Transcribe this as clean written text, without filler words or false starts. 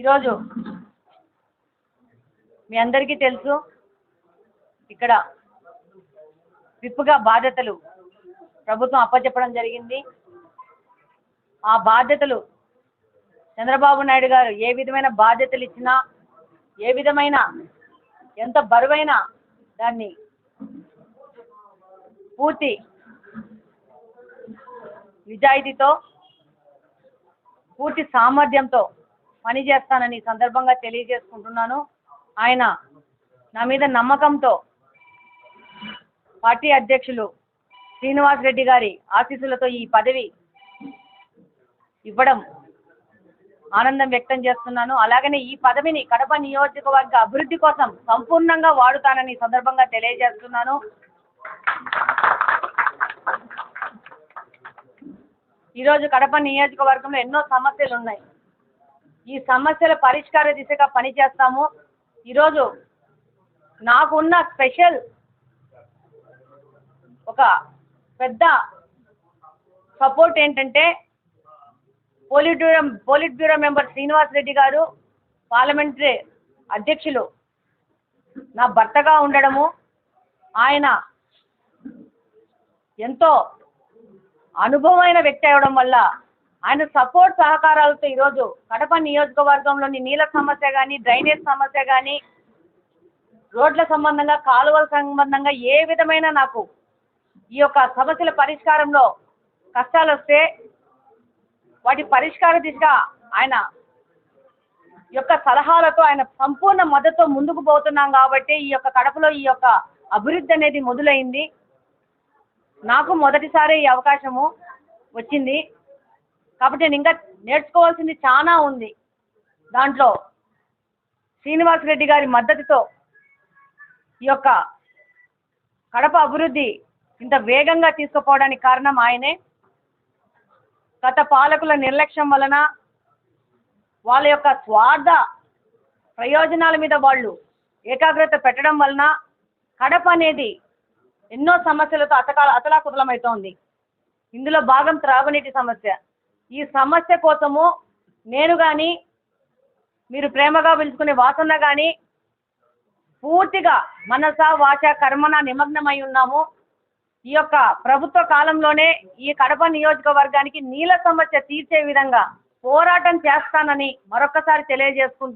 ఈరోజు మీ అందరికీ తెలుసు, ఇక్కడ విప్పుగా బాధ్యతలు ప్రభుత్వం అప్పచెప్పడం జరిగింది. ఆ బాధ్యతలు చంద్రబాబు నాయుడు గారు ఏ విధమైన బాధ్యతలు ఇచ్చినా, ఏ విధమైన ఎంత బరువైన దాన్ని పూర్తి నిజాయితీతో, పూర్తి సామర్థ్యంతో పనిచేస్తానని సందర్భంగా తెలియజేసుకుంటున్నాను. ఆయన నా మీద నమ్మకంతో పార్టీ అధ్యక్షులు శ్రీనివాస్ రెడ్డి గారి ఆశీస్సులతో ఈ పదవి ఇవ్వడం ఆనందం వ్యక్తం చేస్తున్నాను. అలాగనే ఈ పదవిని కడప నియోజకవర్గ అభివృద్ధి కోసం సంపూర్ణంగా వాడుతానని సందర్భంగా తెలియజేస్తున్నాను. ఈరోజు కడప నియోజకవర్గంలో ఎన్నో సమస్యలు ఉన్నాయి. ఈ సమస్యల పరిష్కార దిశగా పనిచేస్తాము. ఈరోజు నాకున్న స్పెషల్ ఒక పెద్ద సపోర్ట్ ఏంటంటే polit bureau member Srinivas Reddy గారు, పార్లమెంటరీ అధ్యక్షులు నా భర్తగా ఉండడము, ఆయన ఎంతో అనుభవమైన వ్యక్తి అవడం వల్ల ఆయన సపోర్ట్ సహకారాలతో ఈరోజు కడప నియోజకవర్గంలోని నీళ్ళ సమస్య కానీ, డ్రైనేజ్ సమస్య కానీ, రోడ్ల సంబంధంగా, కాలువల సంబంధంగా ఏ విధమైన నాకు ఈ యొక్క సమస్యల పరిష్కారంలో కష్టాలు వస్తే వాటి పరిష్కార దిశగా ఆయన యొక్క సలహాలతో, ఆయన సంపూర్ణ మద్దతుతో ముందుకు పోతున్నాం. కాబట్టి ఈ యొక్క కడపలో ఈ యొక్క అభివృద్ధి అనేది మొదలైంది. నాకు మొదటిసారి ఈ అవకాశము వచ్చింది కాబట్టి నేను ఇంకా నేర్చుకోవాల్సింది చాలా ఉంది. దాంట్లో శ్రీనివాస్ రెడ్డి గారి మద్దతుతో ఈ యొక్క కడప అభివృద్ధి ఇంత వేగంగా తీసుకుపోవడానికి కారణం ఆయనే. గత పాలకుల నిర్లక్ష్యం వలన, వాళ్ళ యొక్క స్వార్థ ప్రయోజనాల మీద వాళ్ళు ఏకాగ్రత పెట్టడం వలన కడప అనేది ఎన్నో సమస్యలతో అతలాకుతలమవుతోంది. ఇందులో భాగం త్రాగునీటి సమస్య. ఈ సమస్య కోసము నేను కానీ, మీరు ప్రేమగా పిలుచుకునే వాసన్న కానీ పూర్తిగా మనస వాచ కర్మన నిమగ్నమై ఉన్నాము. ఈ యొక్క ప్రభుత్వ కాలంలోనే ఈ కడప నియోజకవర్గానికి నీళ్ళ సమస్య తీర్చే విధంగా పోరాటం చేస్తానని మరొకసారి తెలియజేసుకుంటున్నాను.